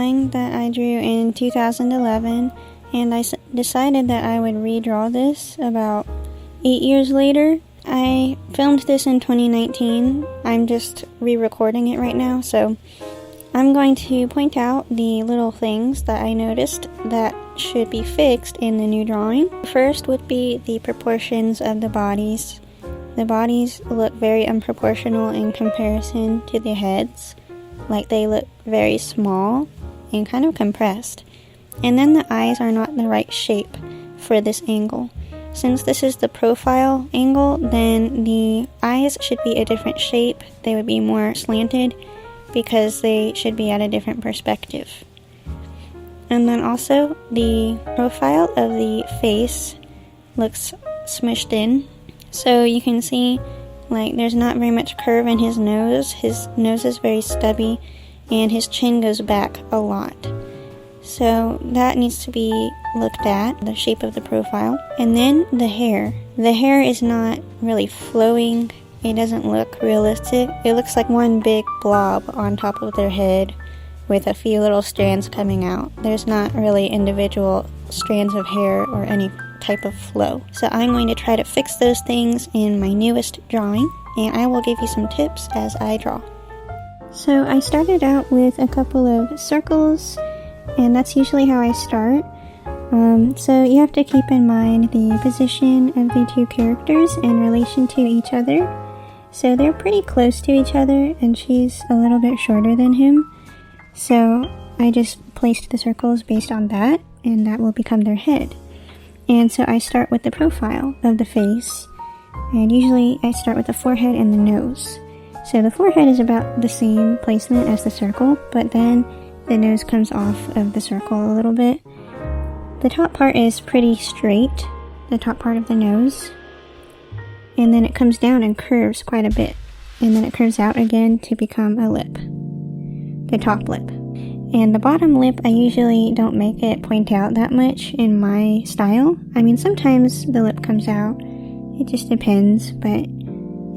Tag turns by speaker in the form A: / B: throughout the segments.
A: drawing that I drew in 2011, and I decided that I would redraw this about 8 years later. I filmed this in 2019. I'm just re-recording it right now, so I'm going to point out the little things that I noticed that should be fixed in the new drawing. First would be the proportions of the bodies. The bodies look very unproportional in comparison to the heads. Like they look very small and kind of compressed. And then the eyes are not the right shape for this angle. Since this is the profile angle, then the eyes should be a different shape. They would be more slanted because they should be at a different perspective. And then also the profile of the face looks smushed in. So you can see like there's not very much curve in his nose. His nose is very stubby and his chin goes back a lot. So that needs to be looked at, the shape of the profile. And then the hair. The hair is not really flowing. It doesn't look realistic. It looks like one big blob on top of their head with a few little strands coming out. There's not really individual strands of hair or any type of flow. So I'm going to try to fix those things in my newest drawing, and I will give you some tips as I draw. So I started out with a couple of circles, and that's usually how I start. So you have to keep in mind the position of the two characters in relation to each other. So they're pretty close to each other, and she's a little bit shorter than him. So I just placed the circles based on that, and that will become their head. And so I start with the profile of the face, and usually I start with the forehead and the nose. So the forehead is about the same placement as the circle, but then the nose comes off of the circle a little bit. The top part is pretty straight, the top part of the nose, and then it comes down and curves quite a bit, and then it curves out again to become a lip, the top lip. And the bottom lip, I usually don't make it point out that much in my style. I mean, sometimes the lip comes out. It just depends, but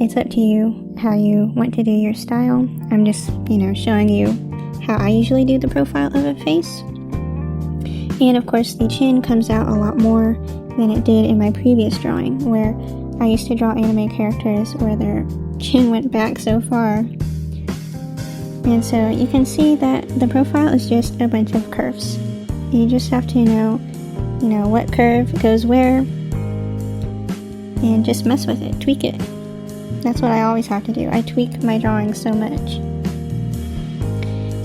A: it's up to you how you want to do your style. I'm just, showing you how I usually do the profile of a face. And of course, the chin comes out a lot more than it did in my previous drawing, where I used to draw anime characters where their chin went back so far. And so you can see that the profile is just a bunch of curves. You just have to know, what curve goes where, and just mess with it, tweak it. That's what I always have to do. I tweak my drawings so much.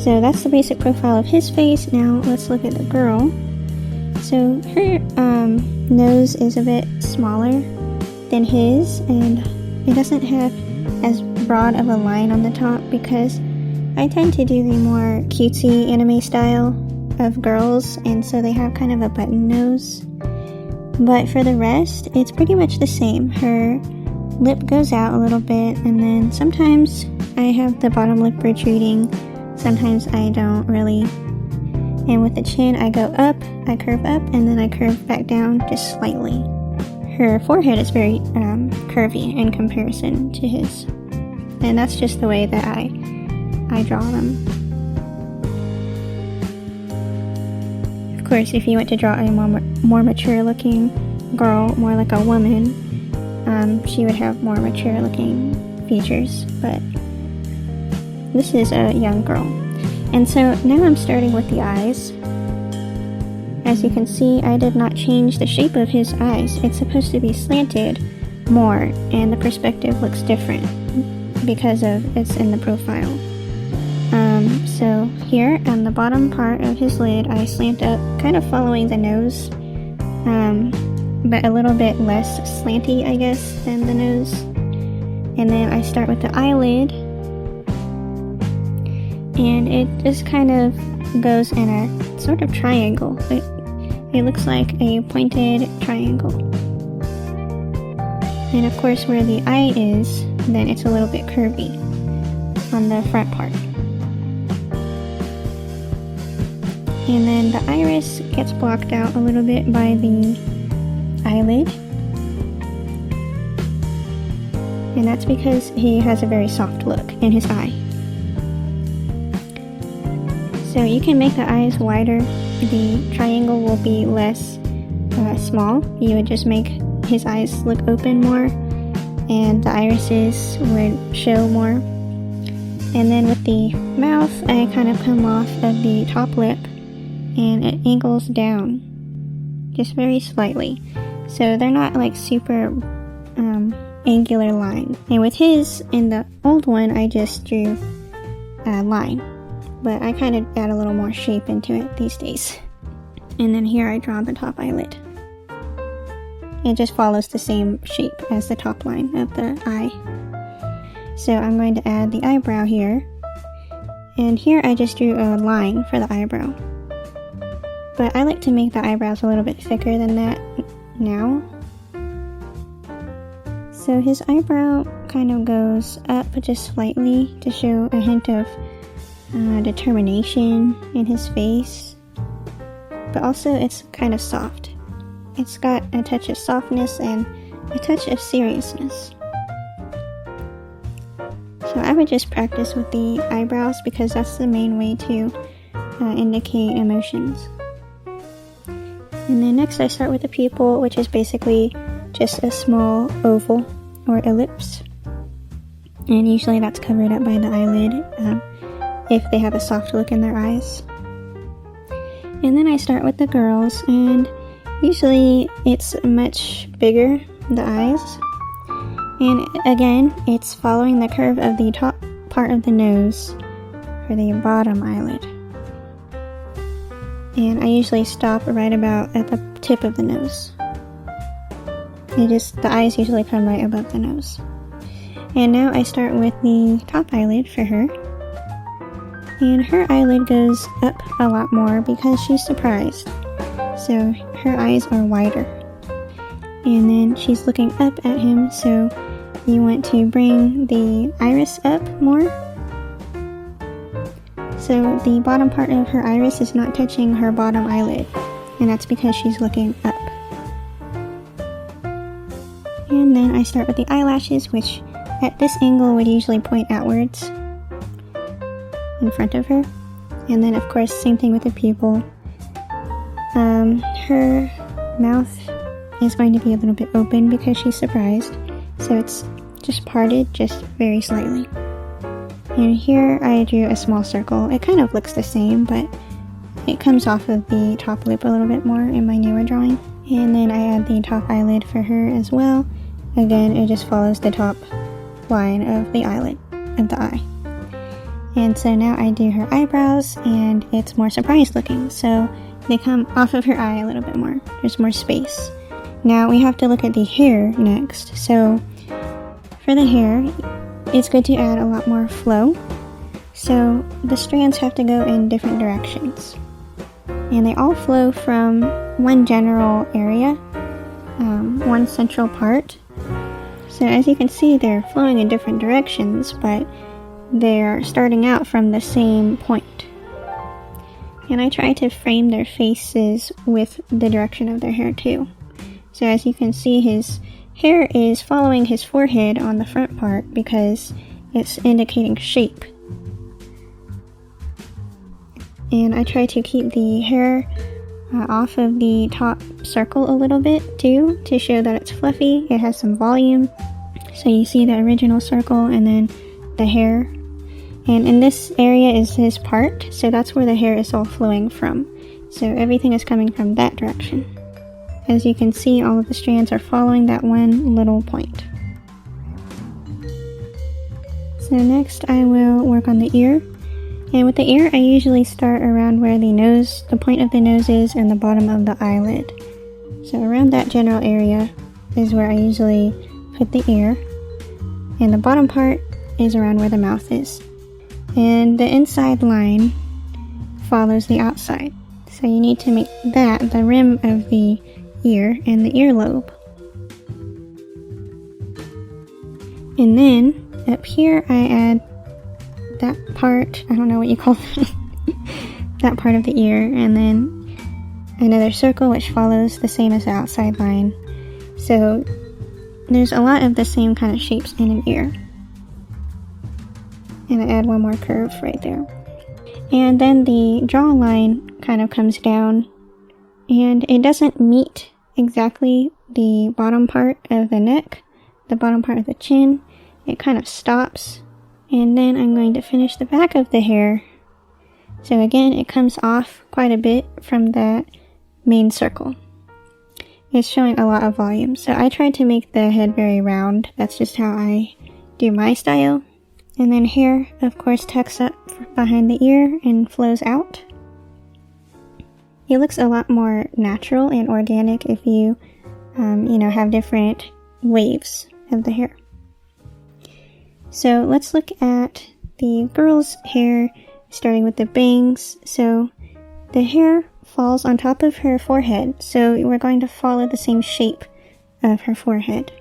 A: So that's the basic profile of his face. Now let's look at the girl. So her nose is a bit smaller than his, and it doesn't have as broad of a line on the top because I tend to do the more cutesy anime style of girls, and so they have kind of a button nose. But for the rest, it's pretty much the same. Her lip goes out a little bit, and then sometimes I have the bottom lip retreating, sometimes I don't really. And with the chin, I go up, I curve up, and then I curve back down just slightly. Her forehead is very curvy in comparison to his, and that's just the way that I draw them. Of course, if you want to draw a more mature looking girl, more like a woman, she would have more mature looking features, but this is a young girl. And so now I'm starting with the eyes. As you can see, I did not change the shape of his eyes. It's supposed to be slanted more, and the perspective looks different because of it's in the profile. So here on the bottom part of his lid, I slant up, kind of following the nose, but a little bit less slanty, I guess, than the nose. And then I start with the eyelid, and it just kind of goes in a sort of triangle. It looks like a pointed triangle. And of course, where the eye is, then it's a little bit curvy on the front part. And then the iris gets blocked out a little bit by the eyelid. And that's because he has a very soft look in his eye. So you can make the eyes wider. The triangle will be less small. You would just make his eyes look open more, and the irises would show more. And then with the mouth, I kind of come off of the top lip and it angles down just very slightly. So they're not like super angular line. And with his, in the old one, I just drew a line. But I kind of add a little more shape into it these days. And then here I draw the top eyelid. It just follows the same shape as the top line of the eye. So I'm going to add the eyebrow here. And here I just drew a line for the eyebrow. But I like to make the eyebrows a little bit thicker than that now. So his eyebrow kind of goes up just slightly to show a hint of determination in his face. But also it's kind of soft. It's got a touch of softness and a touch of seriousness. So I would just practice with the eyebrows because that's the main way to indicate emotions. And then next I start with the pupil, which is basically just a small oval or ellipse. And usually that's covered up by the eyelid if they have a soft look in their eyes. And then I start with the girls, and usually it's much bigger, the eyes. And again, it's following the curve of the top part of the nose for the bottom eyelid. And I usually stop right about at the tip of the nose. The eyes usually come right above the nose. And now I start with the top eyelid for her. And her eyelid goes up a lot more because she's surprised. So her eyes are wider. And then she's looking up at him, so you want to bring the iris up more. So the bottom part of her iris is not touching her bottom eyelid, and that's because she's looking up. And then I start with the eyelashes, which at this angle would usually point outwards in front of her. And then of course, same thing with the pupil. Her mouth is going to be a little bit open because she's surprised, so it's just parted just very slightly. And here I drew a small circle. It kind of looks the same, but it comes off of the top lip a little bit more in my newer drawing. And then I add the top eyelid for her as well. Again, it just follows the top line of the eyelid, of the eye. And so now I do her eyebrows, and it's more surprised looking, so they come off of her eye a little bit more. There's more space. Now we have to look at the hair next. So for the hair, it's good to add a lot more flow. So the strands have to go in different directions. And they all flow from one general area, one central part. So as you can see, they're flowing in different directions, but they're starting out from the same point. And I try to frame their faces with the direction of their hair too. So as you can see, his hair is following his forehead on the front part because it's indicating shape. And I try to keep the hair off of the top circle a little bit too, to show that it's fluffy, it has some volume. So you see the original circle and then the hair. And in this area is his part, so that's where the hair is all flowing from. So everything is coming from that direction. As you can see, all of the strands are following that one little point. So next I will work on the ear. And with the ear, I usually start around where the point of the nose is and the bottom of the eyelid. So around that general area is where I usually put the ear. And the bottom part is around where the mouth is. And the inside line follows the outside. So you need to make that the rim of the ear and the earlobe. And then up here I add that part, I don't know what you call that, that part of the ear, and then another circle which follows the same as the outside line. So there's a lot of the same kind of shapes in an ear. And I add one more curve right there. And then the jawline kind of comes down, and it doesn't meet exactly the bottom part of the neck, the bottom part of the chin. It kind of stops. And then I'm going to finish the back of the hair. So again, it comes off quite a bit from that main circle. It's showing a lot of volume. So I tried to make the head very round. That's just how I do my style. And then hair, of course, tucks up behind the ear and flows out. It looks a lot more natural and organic if you, have different waves of the hair. So let's look at the girl's hair, starting with the bangs. So the hair falls on top of her forehead, so we're going to follow the same shape of her forehead.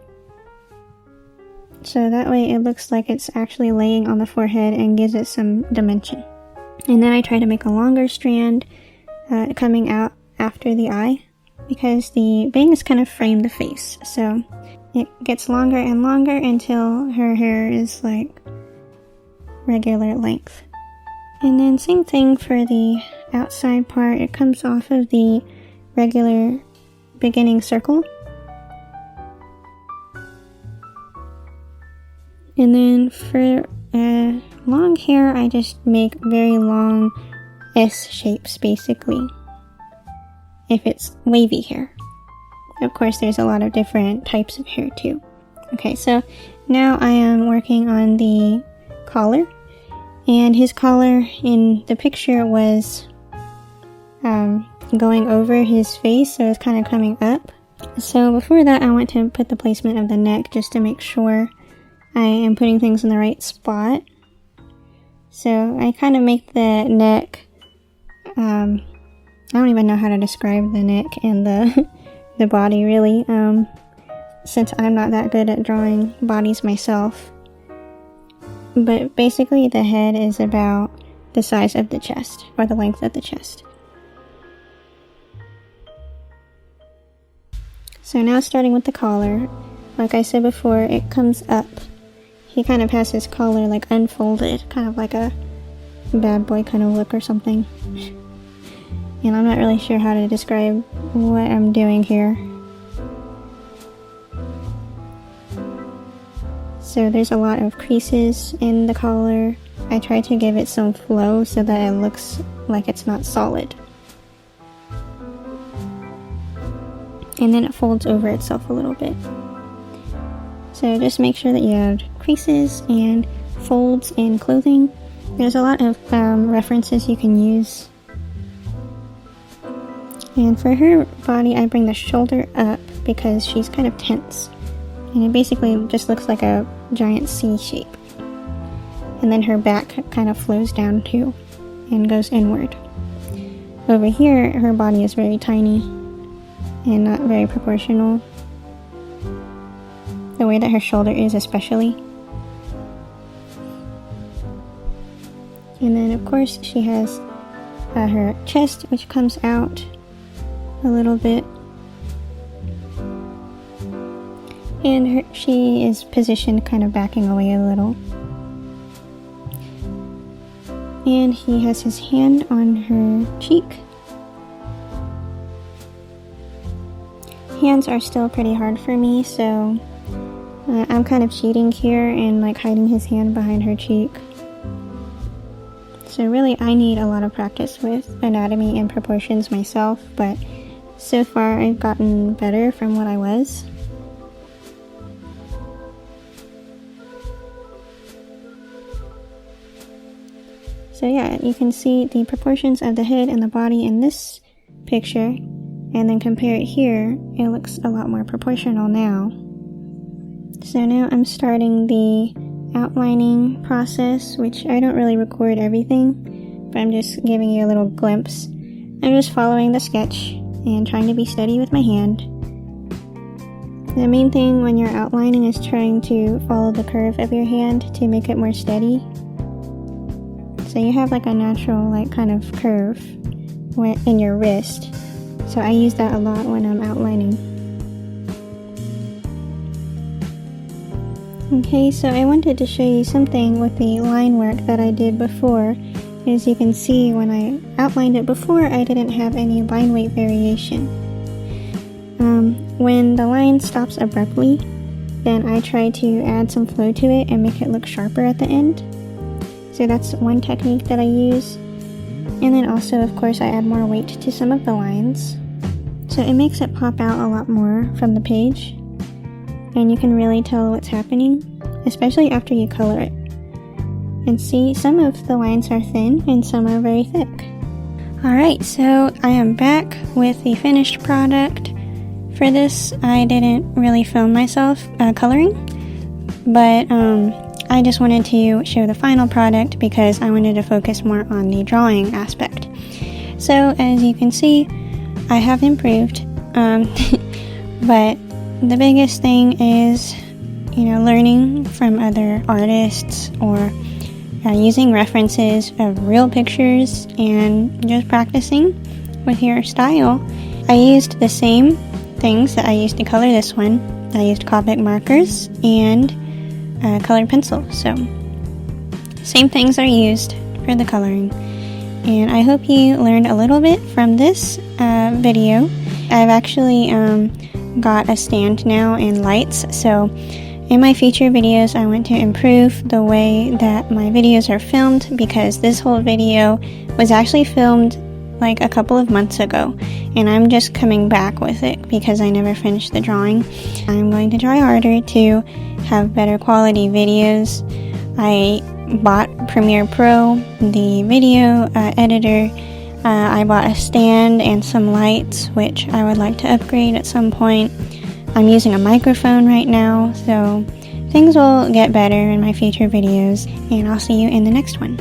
A: So that way it looks like it's actually laying on the forehead and gives it some dimension. And then I try to make a longer strand coming out after the eye, because the bangs kind of frame the face. So it gets longer and longer until her hair is like regular length. And then same thing for the outside part. It comes off of the regular beginning circle. And then for long hair, I just make very long S shapes basically, if it's wavy hair. Of course, there's a lot of different types of hair too. Okay, so now I am working on the collar, and his collar in the picture was going over his face, so it's kind of coming up. So before that, I want to put the placement of the neck just to make sure I am putting things in the right spot. So I kind of make the neck, I don't even know how to describe the neck and the body really, since I'm not that good at drawing bodies myself. But basically the head is about the size of the chest, or the length of the chest. So now starting with the collar, like I said before, it comes up. He kind of has his collar like unfolded, kind of like a bad boy kind of look or something. And I'm not really sure how to describe what I'm doing here. So there's a lot of creases in the collar. I try to give it some flow so that it looks like it's not solid. And then it folds over itself a little bit. So just make sure that you add creases and folds in clothing. There's a lot of references you can use. And for her body, I bring the shoulder up because she's kind of tense. And it basically just looks like a giant C shape. And then her back kind of flows down too and goes inward. Over here, her body is very tiny and not very proportional. The way that her shoulder is especially. And then of course she has her chest, which comes out a little bit. And she is positioned kind of backing away a little. And he has his hand on her cheek. Hands are still pretty hard for me, so I'm kind of cheating here and like hiding his hand behind her cheek. So really I need a lot of practice with anatomy and proportions myself, but so far I've gotten better from what I was. So yeah, you can see the proportions of the head and the body in this picture, and then compare it here, it looks a lot more proportional now. So now I'm starting the outlining process, which I don't really record everything, but I'm just giving you a little glimpse. I'm just following the sketch and trying to be steady with my hand. The main thing when you're outlining is trying to follow the curve of your hand to make it more steady. So you have like a natural like kind of curve in your wrist. So I use that a lot when I'm outlining. Okay, so I wanted to show you something with the line work that I did before. As you can see, when I outlined it before, I didn't have any line weight variation. When the line stops abruptly, then I try to add some flow to it and make it look sharper at the end. So that's one technique that I use. And then also, of course, I add more weight to some of the lines. So it makes it pop out a lot more from the page. And you can really tell what's happening, especially after you color it. And see, some of the lines are thin and some are very thick. Alright, so I am back with the finished product. For this, I didn't really film myself coloring, but I just wanted to show the final product because I wanted to focus more on the drawing aspect. So as you can see, I have improved, but the biggest thing is, learning from other artists or using references of real pictures and just practicing with your style. I used the same things that I used to color this one. I used Copic markers and colored pencil, so same things are used for the coloring. And I hope you learned a little bit from this video. I've actually got a stand now and lights, so in my future videos I want to improve the way that my videos are filmed, because this whole video was actually filmed like a couple of months ago, and I'm just coming back with it because I never finished the drawing. I'm going to try harder to have better quality videos. I bought Premiere Pro, the video editor. I bought a stand and some lights, which I would like to upgrade at some point. I'm using a microphone right now, so things will get better in my future videos, and I'll see you in the next one.